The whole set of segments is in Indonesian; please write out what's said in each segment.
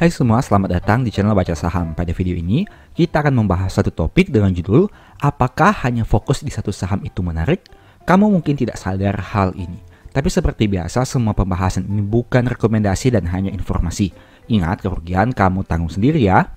Hai semua, selamat datang di channel Baca Saham. Pada video ini, kita akan membahas satu topik dengan judul apakah hanya fokus di satu saham itu menarik? Kamu mungkin tidak sadar hal ini. Tapi seperti biasa, semua pembahasan ini bukan rekomendasi dan hanya informasi. Ingat, kerugian kamu tanggung sendiri ya.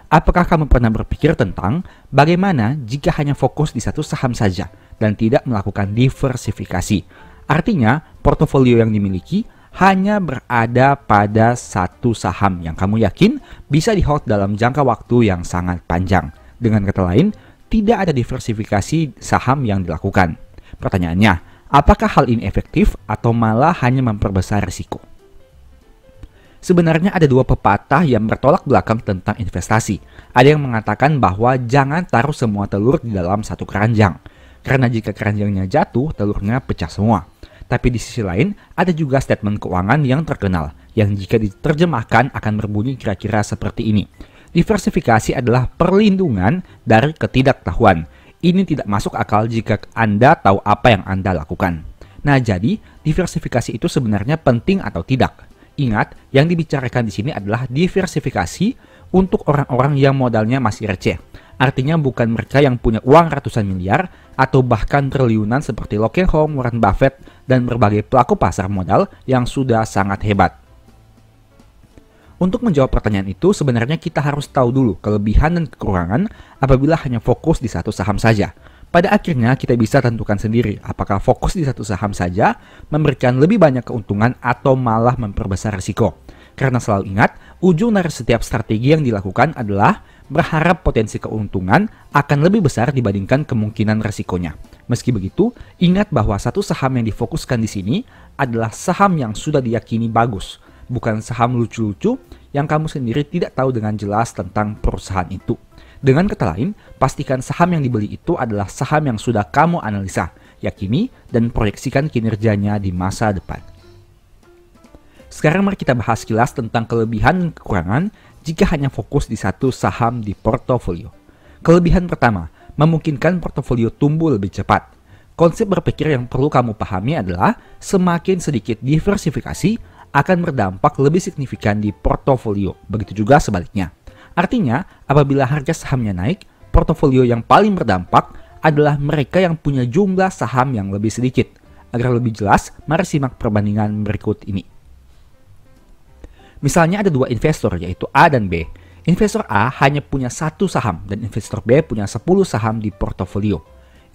Apakah kamu pernah berpikir tentang bagaimana jika hanya fokus di satu saham saja dan tidak melakukan diversifikasi? Artinya, portofolio yang dimiliki hanya berada pada satu saham yang kamu yakin bisa di-hold dalam jangka waktu yang sangat panjang. Dengan kata lain, tidak ada diversifikasi saham yang dilakukan. Pertanyaannya, apakah hal ini efektif atau malah hanya memperbesar risiko? Sebenarnya ada dua pepatah yang bertolak belakang tentang investasi. Ada yang mengatakan bahwa jangan taruh semua telur di dalam satu keranjang. Karena jika keranjangnya jatuh, telurnya pecah semua. Tapi di sisi lain, ada juga statement keuangan yang terkenal, yang jika diterjemahkan akan berbunyi kira-kira seperti ini. Diversifikasi adalah perlindungan dari ketidaktahuan. Ini tidak masuk akal jika Anda tahu apa yang Anda lakukan. Nah, jadi diversifikasi itu sebenarnya penting atau tidak? Ingat, yang dibicarakan di sini adalah diversifikasi untuk orang-orang yang modalnya masih receh. Artinya bukan mereka yang punya uang ratusan miliar atau bahkan triliunan seperti Loken Hong, Warren Buffett, dan berbagai pelaku pasar modal yang sudah sangat hebat. Untuk menjawab pertanyaan itu, sebenarnya kita harus tahu dulu kelebihan dan kekurangan apabila hanya fokus di satu saham saja. Pada akhirnya kita bisa tentukan sendiri apakah fokus di satu saham saja memberikan lebih banyak keuntungan atau malah memperbesar risiko. Karena selalu ingat, ujung dari setiap strategi yang dilakukan adalah berharap potensi keuntungan akan lebih besar dibandingkan kemungkinan resikonya. Meski begitu, ingat bahwa satu saham yang difokuskan di sini adalah saham yang sudah diyakini bagus, bukan saham lucu-lucu yang kamu sendiri tidak tahu dengan jelas tentang perusahaan itu. Dengan kata lain, pastikan saham yang dibeli itu adalah saham yang sudah kamu analisa, yakini, dan proyeksikan kinerjanya di masa depan. Sekarang mari kita bahas sekilas tentang kelebihan dan kekurangan jika hanya fokus di satu saham di portofolio. Kelebihan pertama, memungkinkan portofolio tumbuh lebih cepat. Konsep berpikir yang perlu kamu pahami adalah semakin sedikit diversifikasi akan berdampak lebih signifikan di portofolio. Begitu juga sebaliknya. Artinya, apabila harga sahamnya naik, portofolio yang paling berdampak adalah mereka yang punya jumlah saham yang lebih sedikit. Agar lebih jelas, mari simak perbandingan berikut ini. Misalnya ada dua investor yaitu A dan B. Investor A hanya punya satu saham dan investor B punya 10 saham di portofolio.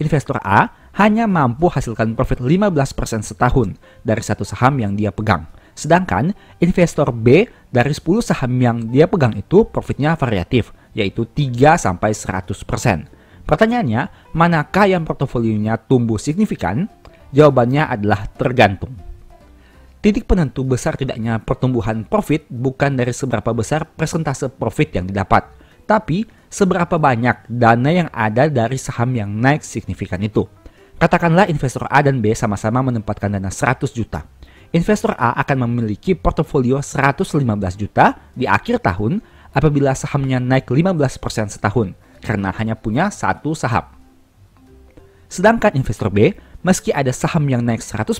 Investor A hanya mampu hasilkan profit 15% setahun dari satu saham yang dia pegang. Sedangkan investor B dari 10 saham yang dia pegang itu profitnya variatif yaitu 3-100%. Pertanyaannya, manakah yang portofolionya tumbuh signifikan? Jawabannya adalah tergantung. Titik penentu besar tidaknya pertumbuhan profit bukan dari seberapa besar persentase profit yang didapat, tapi seberapa banyak dana yang ada dari saham yang naik signifikan itu. Katakanlah investor A dan B sama-sama menempatkan dana 100 juta. Investor A akan memiliki portofolio 115 juta di akhir tahun apabila sahamnya naik 15% setahun, karena hanya punya satu saham. Sedangkan investor B, meski ada saham yang naik 100%,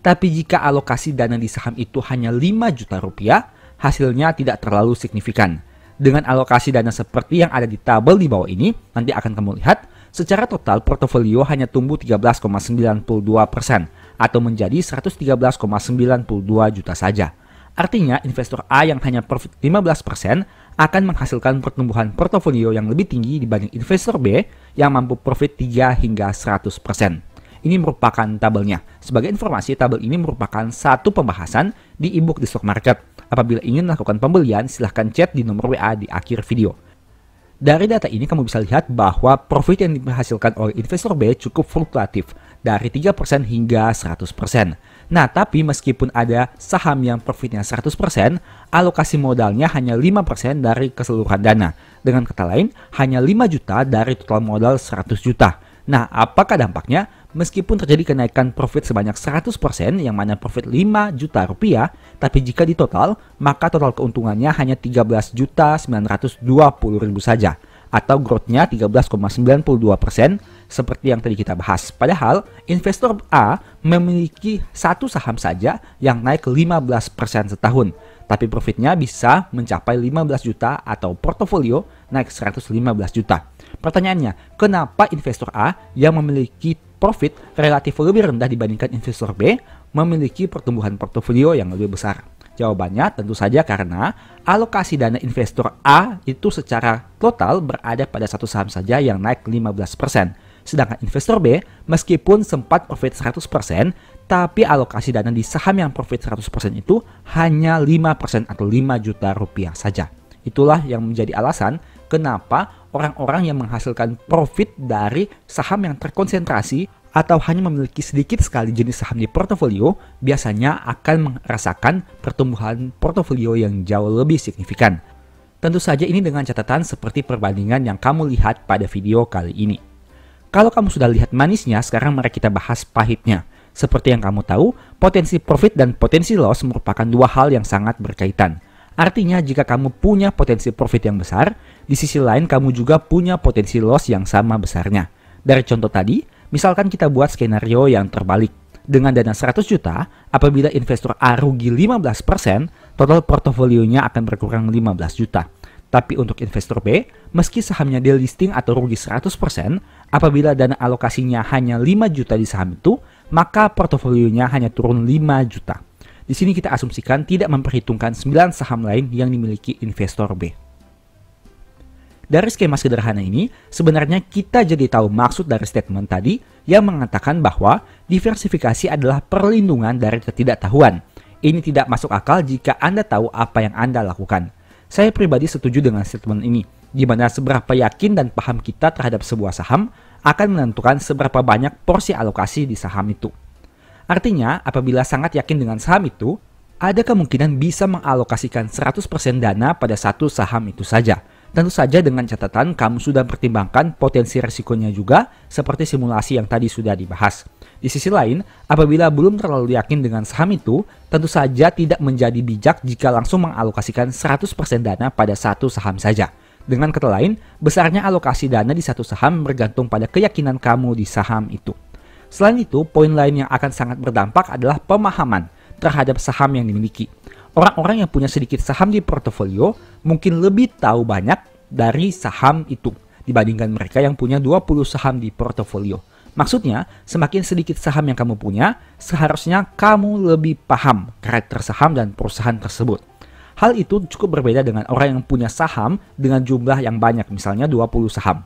tapi jika alokasi dana di saham itu hanya 5 juta rupiah, hasilnya tidak terlalu signifikan. Dengan alokasi dana seperti yang ada di tabel di bawah ini, nanti akan kamu lihat, secara total portofolio hanya tumbuh 13,92% atau menjadi 113,92 juta saja. Artinya, investor A yang hanya profit 15% akan menghasilkan pertumbuhan portofolio yang lebih tinggi dibanding investor B yang mampu profit 3 hingga 100%. Ini merupakan tabelnya. Sebagai informasi, tabel ini merupakan satu pembahasan di ebook di stock market. Apabila ingin melakukan pembelian, silahkan chat di nomor WA di akhir video. Dari data ini kamu bisa lihat bahwa profit yang dihasilkan oleh investor B cukup fluktuatif, dari 3% hingga 100%. Nah, tapi meskipun ada saham yang profitnya 100%, alokasi modalnya hanya 5% dari keseluruhan dana. Dengan kata lain, hanya 5 juta dari total modal 100 juta. Nah, apakah dampaknya? Meskipun terjadi kenaikan profit sebanyak 100% yang mana profit 5 juta rupiah, tapi jika ditotal, maka total keuntungannya hanya 13.920.000 saja, atau growth-nya 13,92% seperti yang tadi kita bahas. Padahal, investor A memiliki satu saham saja yang naik 15% setahun. tapi profitnya bisa mencapai 15 juta atau portofolio naik 115 juta. Pertanyaannya, kenapa investor A yang memiliki profit relatif lebih rendah dibandingkan investor B memiliki pertumbuhan portofolio yang lebih besar? Jawabannya tentu saja karena alokasi dana investor A itu secara total berada pada satu saham saja yang naik 15%. Sedangkan investor B meskipun sempat profit 100%, tapi alokasi dana di saham yang profit 100% itu hanya 5% atau 5 juta rupiah saja. Itulah yang menjadi alasan kenapa orang-orang yang menghasilkan profit dari saham yang terkonsentrasi atau hanya memiliki sedikit sekali jenis saham di portofolio biasanya akan merasakan pertumbuhan portofolio yang jauh lebih signifikan. Tentu saja ini dengan catatan seperti perbandingan yang kamu lihat pada video kali ini. Kalau kamu sudah lihat manisnya, sekarang mari kita bahas pahitnya. Seperti yang kamu tahu, potensi profit dan potensi loss merupakan dua hal yang sangat berkaitan. Artinya jika kamu punya potensi profit yang besar, di sisi lain kamu juga punya potensi loss yang sama besarnya. Dari contoh tadi, misalkan kita buat skenario yang terbalik. Dengan dana 100 juta, apabila investor A rugi 15%, total portofolionya akan berkurang 15 juta. Tapi untuk investor B, meski sahamnya delisting atau rugi 100%, apabila dana alokasinya hanya 5 juta di saham itu, maka portofolionya hanya turun 5 juta. Di sini kita asumsikan tidak memperhitungkan 9 saham lain yang dimiliki investor B. Dari skema sederhana ini, sebenarnya kita jadi tahu maksud dari statement tadi yang mengatakan bahwa diversifikasi adalah perlindungan dari ketidaktahuan. Ini tidak masuk akal jika Anda tahu apa yang Anda lakukan. Saya pribadi setuju dengan statement ini, di mana seberapa yakin dan paham kita terhadap sebuah saham akan menentukan seberapa banyak porsi alokasi di saham itu. Artinya, apabila sangat yakin dengan saham itu, ada kemungkinan bisa mengalokasikan 100% dana pada satu saham itu saja. Tentu saja dengan catatan kamu sudah pertimbangkan potensi risikonya juga seperti simulasi yang tadi sudah dibahas. Di sisi lain, apabila belum terlalu yakin dengan saham itu, tentu saja tidak menjadi bijak jika langsung mengalokasikan 100% dana pada satu saham saja. Dengan kata lain, besarnya alokasi dana di satu saham bergantung pada keyakinan kamu di saham itu. Selain itu, poin lain yang akan sangat berdampak adalah pemahaman terhadap saham yang dimiliki. Orang-orang yang punya sedikit saham di portofolio mungkin lebih tahu banyak dari saham itu dibandingkan mereka yang punya 20 saham di portofolio. Maksudnya, semakin sedikit saham yang kamu punya, seharusnya kamu lebih paham karakter saham dan perusahaan tersebut. Hal itu cukup berbeda dengan orang yang punya saham dengan jumlah yang banyak, misalnya 20 saham.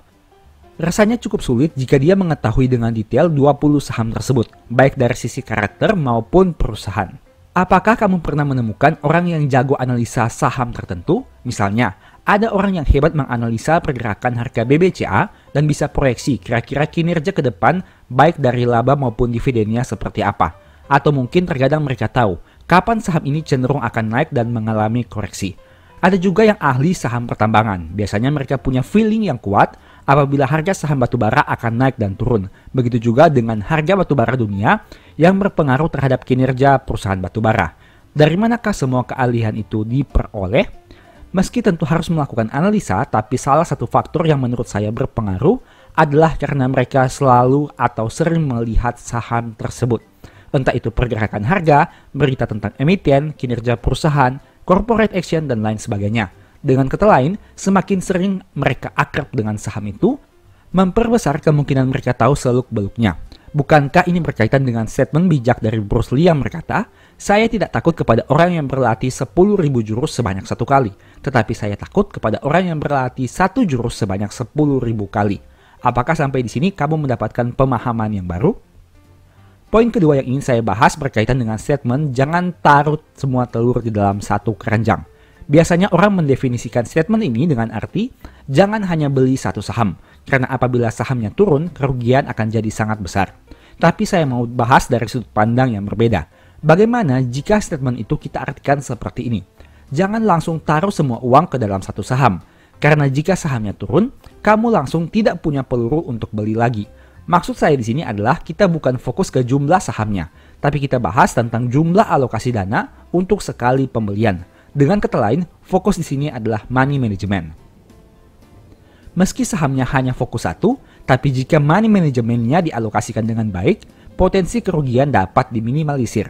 Rasanya cukup sulit jika dia mengetahui dengan detail 20 saham tersebut, baik dari sisi karakter maupun perusahaan. Apakah kamu pernah menemukan orang yang jago analisa saham tertentu? Misalnya, ada orang yang hebat menganalisa pergerakan harga BBCA dan bisa proyeksi kira-kira kinerja ke depan baik dari laba maupun dividennya seperti apa. Atau mungkin terkadang mereka tahu kapan saham ini cenderung akan naik dan mengalami koreksi. Ada juga yang ahli saham pertambangan. Biasanya mereka punya feeling yang kuat apabila harga saham batubara akan naik dan turun. Begitu juga dengan harga batubara dunia yang berpengaruh terhadap kinerja perusahaan batubara. Dari manakah semua keahlian itu diperoleh? Meski tentu harus melakukan analisa, tapi salah satu faktor yang menurut saya berpengaruh adalah karena mereka selalu atau sering melihat saham tersebut. Entah itu pergerakan harga, berita tentang emiten, kinerja perusahaan, corporate action, dan lain sebagainya. Dengan kata lain, semakin sering mereka akrab dengan saham itu, memperbesar kemungkinan mereka tahu seluk-beluknya. Bukankah ini berkaitan dengan statement bijak dari Bruce Lee yang berkata, "Saya tidak takut kepada orang yang berlatih 10.000 jurus sebanyak 1 kali, tetapi saya takut kepada orang yang berlatih 1 jurus sebanyak 10.000 kali." Apakah sampai di sini kamu mendapatkan pemahaman yang baru? Poin kedua yang ingin saya bahas berkaitan dengan statement jangan taruh semua telur di dalam satu keranjang. Biasanya orang mendefinisikan statement ini dengan arti jangan hanya beli satu saham, karena apabila sahamnya turun, kerugian akan jadi sangat besar. Tapi saya mau bahas dari sudut pandang yang berbeda. Bagaimana jika statement itu kita artikan seperti ini? Jangan langsung taruh semua uang ke dalam satu saham, karena jika sahamnya turun, kamu langsung tidak punya peluru untuk beli lagi. Maksud saya di sini adalah kita bukan fokus ke jumlah sahamnya, tapi kita bahas tentang jumlah alokasi dana untuk sekali pembelian. Dengan kata lain, fokus di sini adalah money management. Meski sahamnya hanya fokus satu, tapi jika money managementnya dialokasikan dengan baik, potensi kerugian dapat diminimalisir.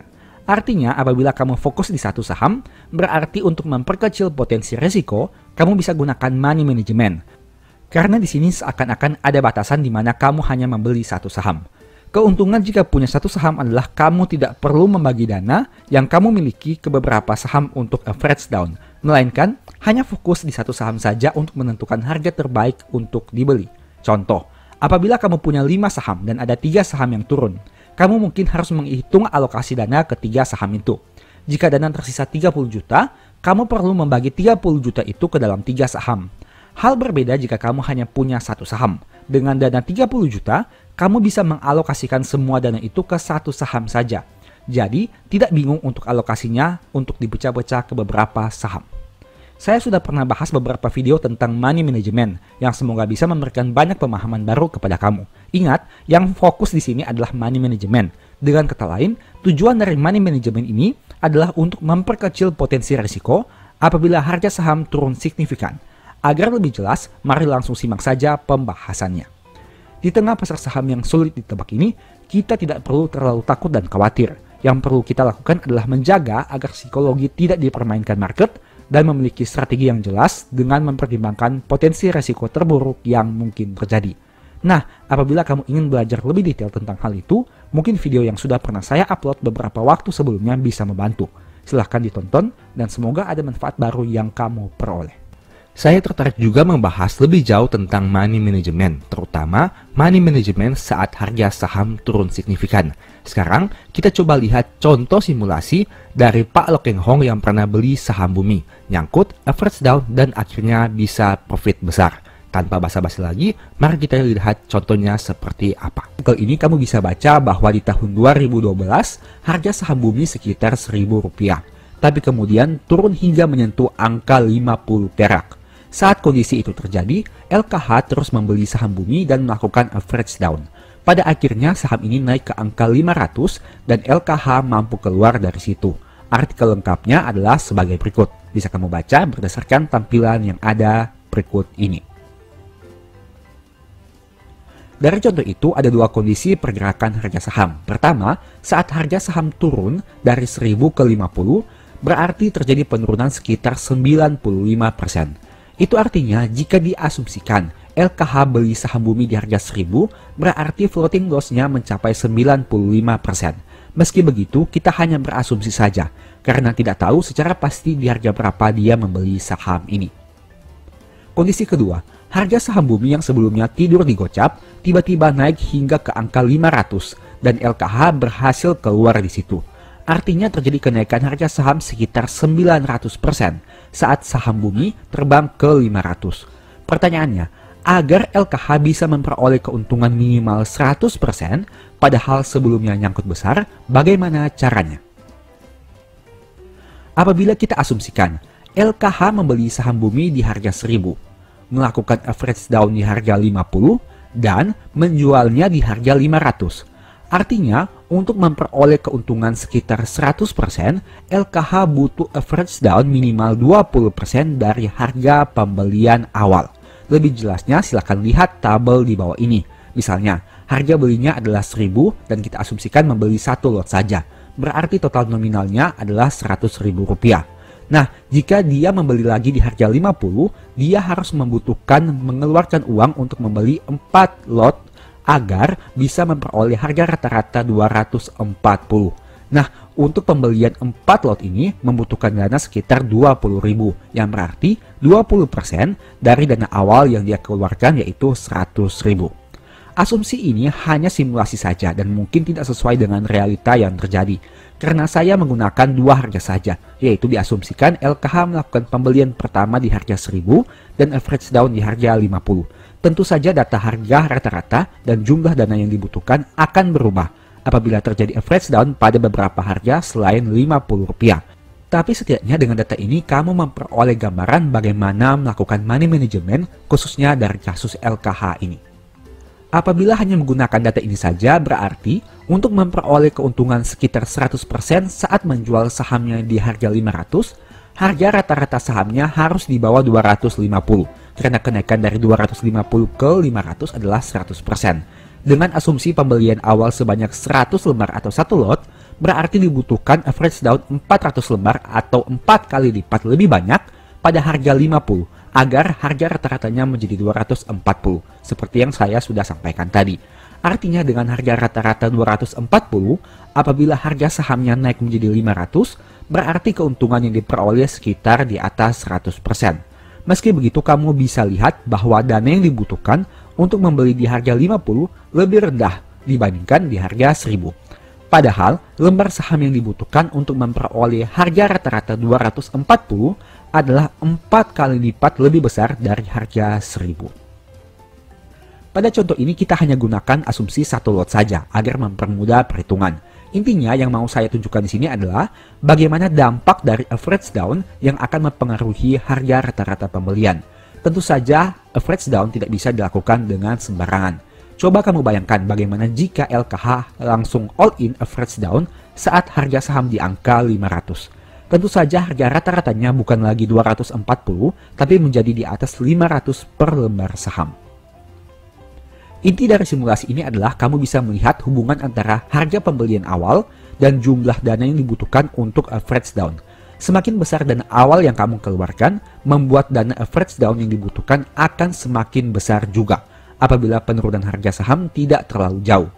Artinya, apabila kamu fokus di satu saham, berarti untuk memperkecil potensi risiko, kamu bisa gunakan money management. Karena di sini seakan-akan ada batasan di mana kamu hanya membeli satu saham. Keuntungan jika punya satu saham adalah kamu tidak perlu membagi dana yang kamu miliki ke beberapa saham untuk average down, melainkan hanya fokus di satu saham saja untuk menentukan harga terbaik untuk dibeli. Contoh, apabila kamu punya 5 saham dan ada 3 saham yang turun, kamu mungkin harus menghitung alokasi dana ke 3 saham itu. Jika dana tersisa 30 juta, kamu perlu membagi 30 juta itu ke dalam 3 saham. Hal berbeda jika kamu hanya punya satu saham. Dengan dana 30 juta, kamu bisa mengalokasikan semua dana itu ke satu saham saja. Jadi, tidak bingung untuk alokasinya untuk dipecah-pecah ke beberapa saham. Saya sudah pernah bahas beberapa video tentang money management yang semoga bisa memberikan banyak pemahaman baru kepada kamu. Ingat, yang fokus di sini adalah money management. Dengan kata lain, tujuan dari money management ini adalah untuk memperkecil potensi risiko apabila harga saham turun signifikan. Agar lebih jelas, mari langsung simak saja pembahasannya. Di tengah pasar saham yang sulit ditebak ini, kita tidak perlu terlalu takut dan khawatir. Yang perlu kita lakukan adalah menjaga agar psikologi tidak dipermainkan market dan memiliki strategi yang jelas dengan mempertimbangkan potensi risiko terburuk yang mungkin terjadi. Nah, apabila kamu ingin belajar lebih detail tentang hal itu, mungkin video yang sudah pernah saya upload beberapa waktu sebelumnya bisa membantu. Silahkan ditonton dan semoga ada manfaat baru yang kamu peroleh. Saya tertarik juga membahas lebih jauh tentang money management, terutama money management saat harga saham turun signifikan. Sekarang, kita coba lihat contoh simulasi dari Pak Loh Keng Hong yang pernah beli saham Bumi, nyangkut, average down, dan akhirnya bisa profit besar. Tanpa basa-basi lagi, mari kita lihat contohnya seperti apa. Kali ini kamu bisa baca bahwa di tahun 2012, harga saham Bumi sekitar Rp1.000. Tapi kemudian turun hingga menyentuh angka 50 perak. Saat kondisi itu terjadi, LKH terus membeli saham Bumi dan melakukan average down. Pada akhirnya saham ini naik ke angka 500 dan LKH mampu keluar dari situ. Artikel lengkapnya adalah sebagai berikut. Bisa kamu baca berdasarkan tampilan yang ada berikut ini. Dari contoh itu ada dua kondisi pergerakan harga saham. Pertama, saat harga saham turun dari 1000 ke 50, berarti terjadi penurunan sekitar 95%. Itu artinya jika diasumsikan LKH beli saham Bumi di harga 1000, berarti floating loss-nya mencapai 95%. Meski begitu, kita hanya berasumsi saja, karena tidak tahu secara pasti di harga berapa dia membeli saham ini. Kondisi kedua, harga saham Bumi yang sebelumnya tidur di gocap, tiba-tiba naik hingga ke angka 500, dan LKH berhasil keluar di situ. Artinya terjadi kenaikan harga saham sekitar 900% saat saham Bumi terbang ke 500. Pertanyaannya, agar LKH bisa memperoleh keuntungan minimal 100%, padahal sebelumnya nyangkut besar, bagaimana caranya? Apabila kita asumsikan LKH membeli saham Bumi di harga 1000, melakukan average down di harga 50, dan menjualnya di harga 500. Artinya, untuk memperoleh keuntungan sekitar 100%, LKH butuh average down minimal 20% dari harga pembelian awal. Lebih jelasnya silakan lihat tabel di bawah ini. Misalnya, harga belinya adalah 1000 dan kita asumsikan membeli satu lot saja. Berarti total nominalnya adalah Rp100.000. Nah, jika dia membeli lagi di harga 50, dia harus membutuhkan mengeluarkan uang untuk membeli 4 lot agar bisa memperoleh harga rata-rata 240. Nah, untuk pembelian 4 lot ini membutuhkan dana sekitar 20.000, yang berarti 20% dari dana awal yang dia keluarkan yaitu 100.000. Asumsi ini hanya simulasi saja dan mungkin tidak sesuai dengan realita yang terjadi. Karena saya menggunakan dua harga saja, yaitu diasumsikan LKH melakukan pembelian pertama di harga 1000 dan average down di harga 50. Tentu saja data harga rata-rata dan jumlah dana yang dibutuhkan akan berubah apabila terjadi average down pada beberapa harga selain Rp50. Tapi setidaknya dengan data ini kamu memperoleh gambaran bagaimana melakukan money management khususnya dari kasus LKH ini. Apabila hanya menggunakan data ini saja berarti untuk memperoleh keuntungan sekitar 100% saat menjual sahamnya di harga 500, harga rata-rata sahamnya harus di bawah 250. Karena kenaikan dari 250 ke 500 adalah 100%. Dengan asumsi pembelian awal sebanyak 100 lembar atau 1 lot, berarti dibutuhkan average daun 400 lembar atau 4 kali lipat lebih banyak pada harga 50 agar harga rata-ratanya menjadi 240, seperti yang saya sudah sampaikan tadi. Artinya dengan harga rata-rata 240, apabila harga sahamnya naik menjadi 500, berarti keuntungan yang diperoleh sekitar di atas 100%. Meski begitu, kamu bisa lihat bahwa dana yang dibutuhkan untuk membeli di harga 50 lebih rendah dibandingkan di harga 1000. Padahal, lembar saham yang dibutuhkan untuk memperoleh harga rata-rata 240 adalah 4 kali lipat lebih besar dari harga 1000. Pada contoh ini kita hanya gunakan asumsi satu lot saja agar mempermudah perhitungan. Intinya yang mau saya tunjukkan di sini adalah bagaimana dampak dari average down yang akan mempengaruhi harga rata-rata pembelian. Tentu saja average down tidak bisa dilakukan dengan sembarangan. Coba kamu bayangkan bagaimana jika LKH langsung all in average down saat harga saham di angka 500. Tentu saja harga rata-ratanya bukan lagi 240 tapi menjadi di atas 500 per lembar saham. Inti dari simulasi ini adalah kamu bisa melihat hubungan antara harga pembelian awal dan jumlah dana yang dibutuhkan untuk average down. Semakin besar dana awal yang kamu keluarkan, membuat dana average down yang dibutuhkan akan semakin besar juga apabila penurunan harga saham tidak terlalu jauh.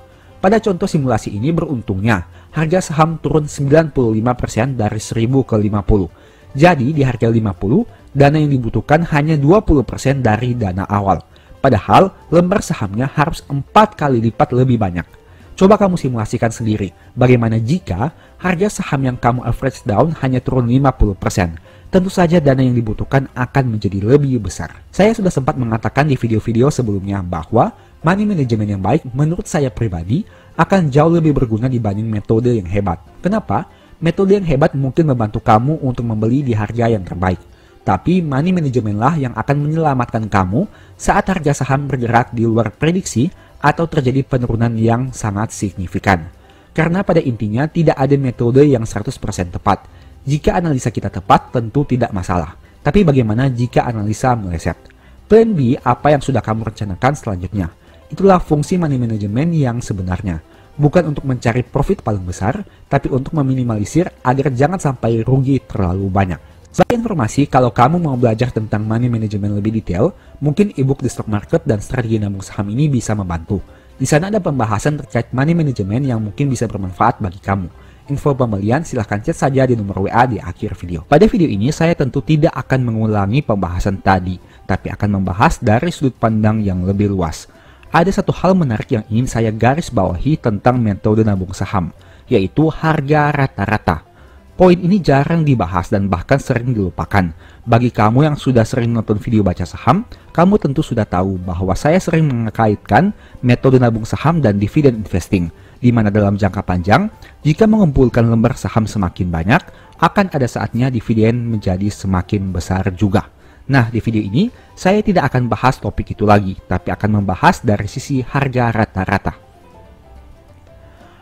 Pada contoh simulasi ini beruntungnya, harga saham turun 95% dari 1000 ke 50. Jadi di harga 50, dana yang dibutuhkan hanya 20% dari dana awal. Padahal lembar sahamnya harus 4 kali lipat lebih banyak. Coba kamu simulasikan sendiri, bagaimana jika harga saham yang kamu average down hanya turun 50%. Tentu saja dana yang dibutuhkan akan menjadi lebih besar. Saya sudah sempat mengatakan di video-video sebelumnya bahwa money management yang baik menurut saya pribadi akan jauh lebih berguna dibanding metode yang hebat. Kenapa? Metode yang hebat mungkin membantu kamu untuk membeli di harga yang terbaik. Tapi money management lah yang akan menyelamatkan kamu saat harga saham bergerak di luar prediksi atau terjadi penurunan yang sangat signifikan. Karena pada intinya tidak ada metode yang 100% tepat. Jika analisa kita tepat, tentu tidak masalah. Tapi bagaimana jika analisa meleset? Plan B apa yang sudah kamu rencanakan selanjutnya? Itulah fungsi money management yang sebenarnya. Bukan untuk mencari profit paling besar, tapi untuk meminimalisir agar jangan sampai rugi terlalu banyak. Sebagai informasi, kalau kamu mau belajar tentang money management lebih detail, mungkin ebook The Stock Market dan strategi nabung saham ini bisa membantu. Di sana ada pembahasan terkait money management yang mungkin bisa bermanfaat bagi kamu. Info pembelian silahkan chat saja di nomor WA di akhir video. Pada video ini saya tentu tidak akan mengulangi pembahasan tadi, tapi akan membahas dari sudut pandang yang lebih luas. Ada satu hal menarik yang ingin saya garis bawahi tentang metode nabung saham, yaitu harga rata-rata. Poin ini jarang dibahas dan bahkan sering dilupakan. Bagi kamu yang sudah sering nonton video baca saham, kamu tentu sudah tahu bahwa saya sering mengkaitkan metode nabung saham dan dividen investing, di mana dalam jangka panjang, jika mengumpulkan lembar saham semakin banyak, akan ada saatnya dividen menjadi semakin besar juga. Nah, di video ini, saya tidak akan bahas topik itu lagi, tapi akan membahas dari sisi harga rata-rata.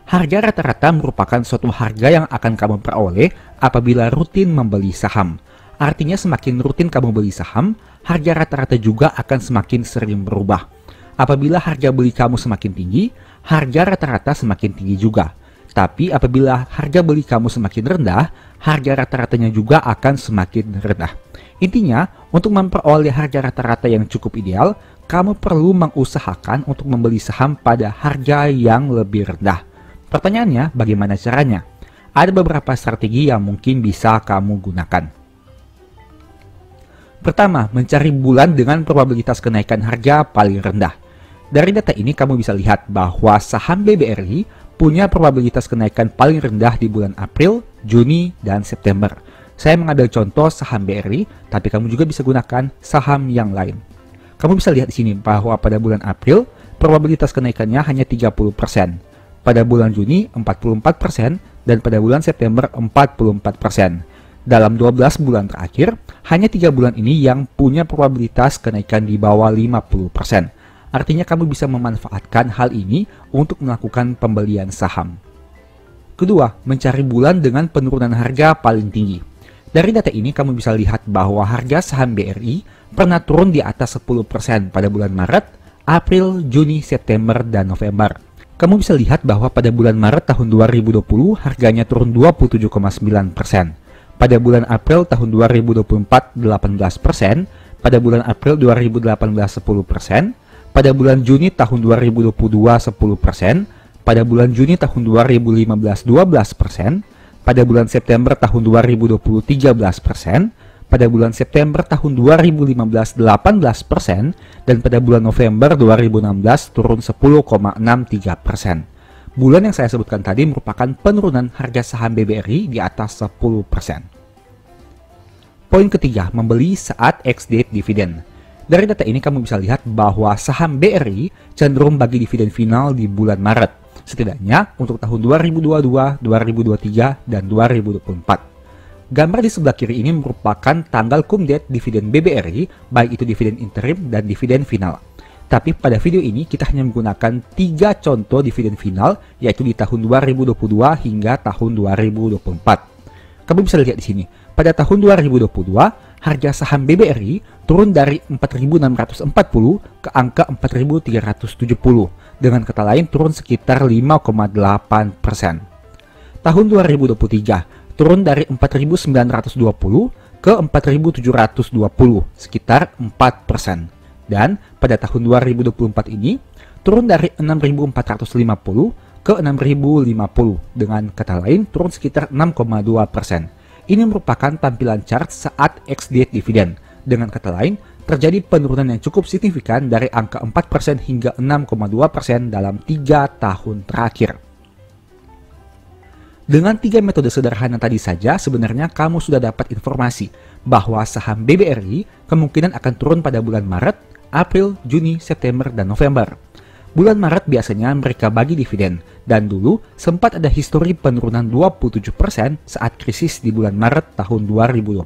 Harga rata-rata merupakan suatu harga yang akan kamu peroleh apabila rutin membeli saham. Artinya semakin rutin kamu beli saham, harga rata-rata juga akan semakin sering berubah. Apabila harga beli kamu semakin tinggi, harga rata-rata semakin tinggi juga. Tapi apabila harga beli kamu semakin rendah, harga rata-ratanya juga akan semakin rendah. Intinya, untuk memperoleh harga rata-rata yang cukup ideal, kamu perlu mengusahakan untuk membeli saham pada harga yang lebih rendah. Pertanyaannya, bagaimana caranya? Ada beberapa strategi yang mungkin bisa kamu gunakan. Pertama, mencari bulan dengan probabilitas kenaikan harga paling rendah. Dari data ini kamu bisa lihat bahwa saham BBRI punya probabilitas kenaikan paling rendah di bulan April, Juni, dan September. Saya mengambil contoh saham BRI, tapi kamu juga bisa gunakan saham yang lain. Kamu bisa lihat di sini bahwa pada bulan April, probabilitas kenaikannya hanya 30%. Pada bulan Juni 44%, dan pada bulan September 44%. Dalam 12 bulan terakhir, hanya 3 bulan ini yang punya probabilitas kenaikan di bawah 50%. Artinya kamu bisa memanfaatkan hal ini untuk melakukan pembelian saham. Kedua, mencari bulan dengan penurunan harga paling tinggi. Dari data ini kamu bisa lihat bahwa harga saham BRI pernah turun di atas 10% pada bulan Maret, April, Juni, September, dan November. Kamu bisa lihat bahwa pada bulan Maret tahun 2020 harganya turun 27,9%. Pada bulan April tahun 2024 18%, pada bulan April 2018 10%, pada bulan Juni tahun 2022 10%, pada bulan Juni tahun 2015 12%, pada bulan September tahun 2020 13%, pada bulan September tahun 2015 18%, dan pada bulan November 2016 turun 10,63%. Bulan yang saya sebutkan tadi merupakan penurunan harga saham BBRI di atas 10%. Poin ketiga, membeli saat ex-date dividen. Dari data ini kamu bisa lihat bahwa saham BRI cenderung bagi dividen final di bulan Maret, setidaknya untuk tahun 2022, 2023, dan 2024. Gambar di sebelah kiri ini merupakan tanggal cum date dividen BBRI, baik itu dividen interim dan dividen final. Tapi pada video ini kita hanya menggunakan 3 contoh dividen final, yaitu di tahun 2022 hingga tahun 2024. Kamu bisa lihat di sini, pada tahun 2022, harga saham BBRI turun dari 4.640 ke angka 4.370, dengan kata lain turun sekitar 5,8%. Tahun 2023, turun dari 4.920 ke 4.720, sekitar 4%. Dan pada tahun 2024 ini, turun dari 6.450 ke 6.050, dengan kata lain turun sekitar 6,2%. Ini merupakan tampilan chart saat ex-date dividen. Dengan kata lain, terjadi penurunan yang cukup signifikan dari angka 4% hingga 6,2% dalam 3 tahun terakhir. Dengan 3 metode sederhana tadi saja, sebenarnya kamu sudah dapat informasi bahwa saham BBRI kemungkinan akan turun pada bulan Maret, April, Juni, September, dan November. Bulan Maret biasanya mereka bagi dividen, dan dulu sempat ada histori penurunan 27% saat krisis di bulan Maret tahun 2020.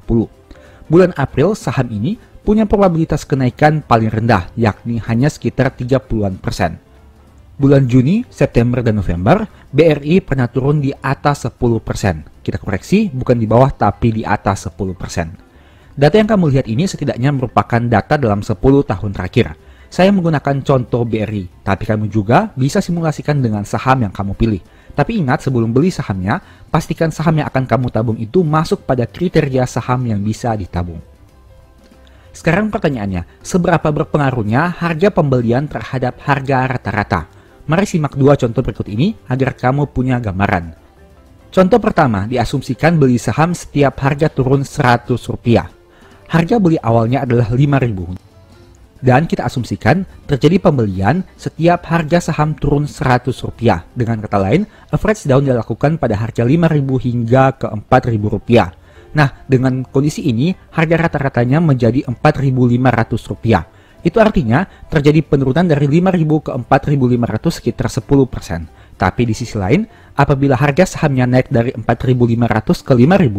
Bulan April saham ini punya probabilitas kenaikan paling rendah, yakni hanya sekitar 30-an%. Bulan Juni, September, dan November, BRI pernah turun di atas 10%. Kita koreksi, bukan di bawah tapi di atas 10%. Data yang kamu lihat ini setidaknya merupakan data dalam 10 tahun terakhir. Saya menggunakan contoh BRI, tapi kamu juga bisa simulasikan dengan saham yang kamu pilih. Tapi ingat, sebelum beli sahamnya, pastikan saham yang akan kamu tabung itu masuk pada kriteria saham yang bisa ditabung. Sekarang pertanyaannya, seberapa berpengaruhnya harga pembelian terhadap harga rata-rata? Mari simak 2 contoh berikut ini agar kamu punya gambaran. Contoh pertama, diasumsikan beli saham setiap harga turun Rp100. Harga beli awalnya adalah Rp5.000. Dan kita asumsikan terjadi pembelian setiap harga saham turun Rp100. Dengan kata lain, average down dilakukan pada harga Rp5.000 hingga ke Rp4.000. Nah, dengan kondisi ini, harga rata-ratanya menjadi Rp4.500. Itu artinya terjadi penurunan dari Rp5.000 ke Rp4.500 sekitar 10%. Tapi di sisi lain, apabila harga sahamnya naik dari Rp4.500 ke Rp5.000,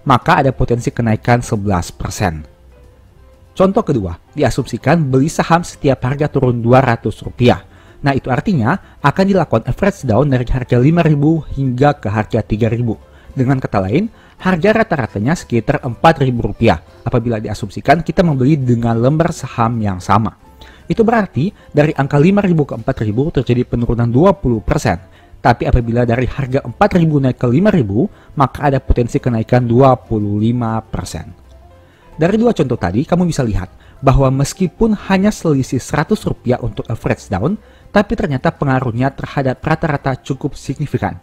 maka ada potensi kenaikan 11%. Contoh kedua, diasumsikan beli saham setiap harga turun Rp200. Nah, itu artinya akan dilakukan average down dari harga Rp5.000 hingga ke harga Rp3.000. Dengan kata lain, harga rata-ratanya sekitar Rp4.000 apabila diasumsikan kita membeli dengan lembar saham yang sama. Itu berarti dari angka Rp5.000 ke Rp4.000 terjadi penurunan 20%. Tapi apabila dari harga Rp4.000 naik ke Rp5.000, maka ada potensi kenaikan 25%. Dari 2 contoh tadi, kamu bisa lihat bahwa meskipun hanya selisih Rp100 untuk average down, tapi ternyata pengaruhnya terhadap rata-rata cukup signifikan.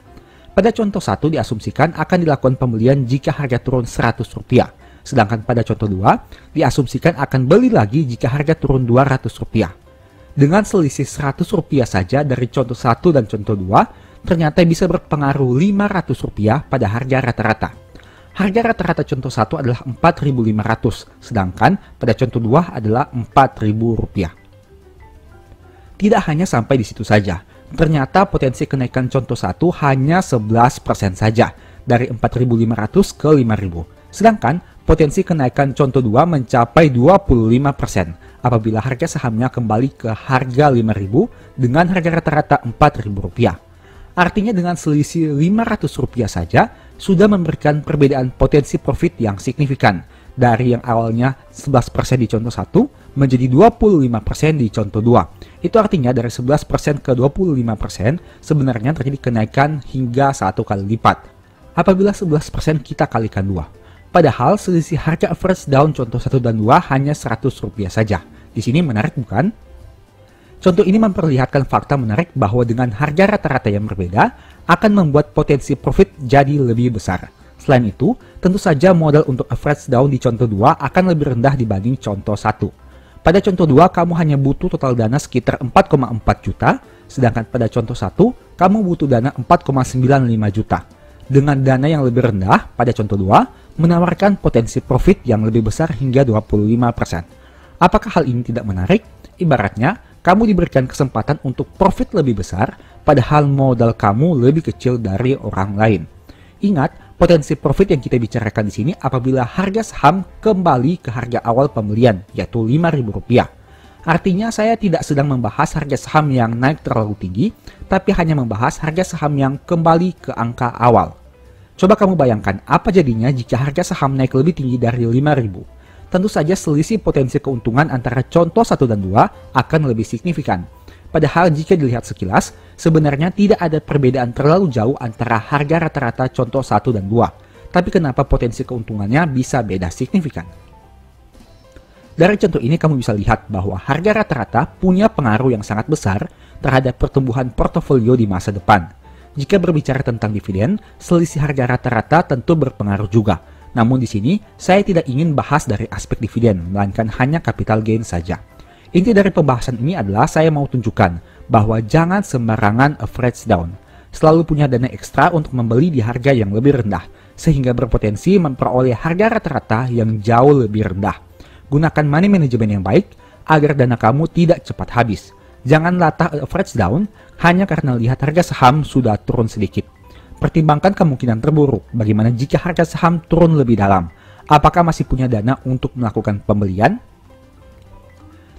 Pada contoh 1 diasumsikan akan dilakukan pembelian jika harga turun Rp100. Sedangkan pada contoh 2, diasumsikan akan beli lagi jika harga turun Rp200. Dengan selisih Rp100 saja dari contoh 1 dan contoh 2, ternyata bisa berpengaruh Rp500 pada harga rata-rata. Harga rata-rata contoh 1 adalah Rp4.500, sedangkan pada contoh 2 adalah Rp4.000. Tidak hanya sampai di situ saja. Ternyata potensi kenaikan contoh 1 hanya 11% saja, dari Rp4.500 ke Rp5.000. Sedangkan potensi kenaikan contoh 2 mencapai 25% apabila harga sahamnya kembali ke harga Rp5.000 dengan harga rata-rata Rp4.000. Artinya dengan selisih Rp500 saja sudah memberikan perbedaan potensi profit yang signifikan. Dari yang awalnya 11% di contoh 1 menjadi 25% di contoh 2. Itu artinya dari 11% ke 25% sebenarnya terjadi kenaikan hingga 1 kali lipat. Apabila 11% kita kalikan 2. Padahal selisih harga average down contoh 1 dan 2 hanya Rp100 saja. Di sini menarik bukan? Contoh ini memperlihatkan fakta menarik bahwa dengan harga rata-rata yang berbeda akan membuat potensi profit jadi lebih besar. Selain itu, tentu saja modal untuk average down di contoh 2 akan lebih rendah dibanding contoh 1. Pada contoh 2, kamu hanya butuh total dana sekitar 4,4 juta, sedangkan pada contoh 1, kamu butuh dana 4,95 juta. Dengan dana yang lebih rendah pada contoh 2, menawarkan potensi profit yang lebih besar hingga 25%. Apakah hal ini tidak menarik? Ibaratnya, kamu diberikan kesempatan untuk profit lebih besar, padahal modal kamu lebih kecil dari orang lain. Ingat, potensi profit yang kita bicarakan di sini apabila harga saham kembali ke harga awal pembelian, yaitu Rp5.000. Artinya saya tidak sedang membahas harga saham yang naik terlalu tinggi, tapi hanya membahas harga saham yang kembali ke angka awal. Coba kamu bayangkan apa jadinya jika harga saham naik lebih tinggi dari Rp5.000. Tentu saja selisih potensi keuntungan antara contoh 1 dan 2 akan lebih signifikan. Padahal jika dilihat sekilas, sebenarnya tidak ada perbedaan terlalu jauh antara harga rata-rata contoh 1 dan 2. Tapi kenapa potensi keuntungannya bisa beda signifikan? Dari contoh ini kamu bisa lihat bahwa harga rata-rata punya pengaruh yang sangat besar terhadap pertumbuhan portofolio di masa depan. Jika berbicara tentang dividen, selisih harga rata-rata tentu berpengaruh juga. Namun di sini, saya tidak ingin bahas dari aspek dividen, melainkan hanya capital gain saja. Inti dari pembahasan ini adalah saya mau tunjukkan bahwa jangan sembarangan average down. Selalu punya dana ekstra untuk membeli di harga yang lebih rendah, sehingga berpotensi memperoleh harga rata-rata yang jauh lebih rendah. Gunakan money management yang baik agar dana kamu tidak cepat habis. Jangan latah average down hanya karena lihat harga saham sudah turun sedikit. Pertimbangkan kemungkinan terburuk. Bagaimana jika harga saham turun lebih dalam? Apakah masih punya dana untuk melakukan pembelian?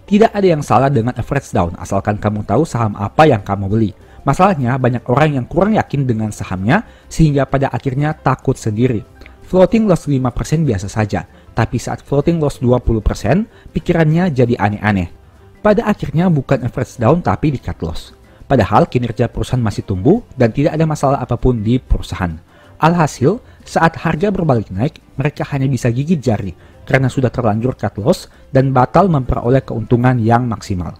Tidak ada yang salah dengan average down asalkan kamu tahu saham apa yang kamu beli. Masalahnya banyak orang yang kurang yakin dengan sahamnya sehingga pada akhirnya takut sendiri. Floating loss 5% biasa saja, tapi saat floating loss 20%, pikirannya jadi aneh-aneh. Pada akhirnya bukan average down tapi di cut loss. Padahal kinerja perusahaan masih tumbuh dan tidak ada masalah apapun di perusahaan. Alhasil, saat harga berbalik naik, mereka hanya bisa gigit jari karena sudah terlanjur cut loss dan batal memperoleh keuntungan yang maksimal.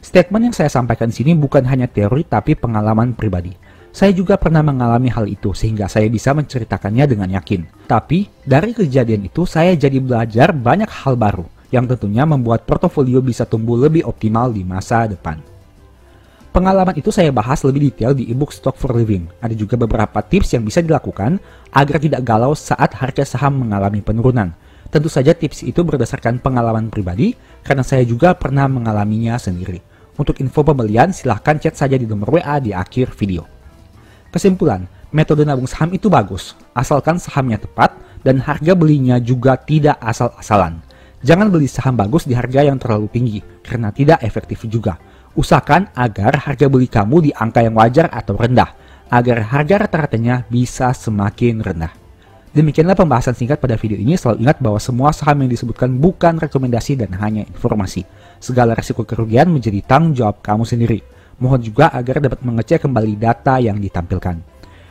Statement yang saya sampaikan di sini bukan hanya teori tapi pengalaman pribadi. Saya juga pernah mengalami hal itu sehingga saya bisa menceritakannya dengan yakin. Tapi, dari kejadian itu saya jadi belajar banyak hal baru yang tentunya membuat portofolio bisa tumbuh lebih optimal di masa depan. Pengalaman itu saya bahas lebih detail di ebook Stock for Living. Ada juga beberapa tips yang bisa dilakukan agar tidak galau saat harga saham mengalami penurunan. Tentu saja tips itu berdasarkan pengalaman pribadi karena saya juga pernah mengalaminya sendiri. Untuk info pembelian silahkan chat saja di nomor WA di akhir video. Kesimpulan, metode nabung saham itu bagus, asalkan sahamnya tepat dan harga belinya juga tidak asal-asalan. Jangan beli saham bagus di harga yang terlalu tinggi, karena tidak efektif juga. Usahakan agar harga beli kamu di angka yang wajar atau rendah, agar harga rata-ratanya bisa semakin rendah. Demikianlah pembahasan singkat pada video ini. Selalu ingat bahwa semua saham yang disebutkan bukan rekomendasi dan hanya informasi. Segala risiko kerugian menjadi tanggung jawab kamu sendiri. Mohon juga agar dapat mengecek kembali data yang ditampilkan.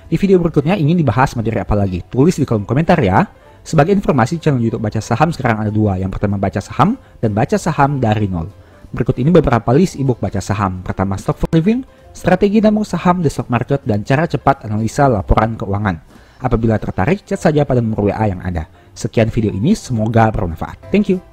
Di video berikutnya ingin dibahas materi apa lagi? Tulis di kolom komentar ya. Sebagai informasi, channel YouTube Baca Saham sekarang ada 2. Yang pertama Baca Saham dan Baca Saham dari nol. Berikut ini beberapa list ebook Baca Saham. Pertama Stock for Living, Strategi Nabung Saham di Stock Market, dan Cara Cepat Analisa Laporan Keuangan. Apabila tertarik, chat saja pada nomor WA yang ada. Sekian video ini, semoga bermanfaat. Thank you.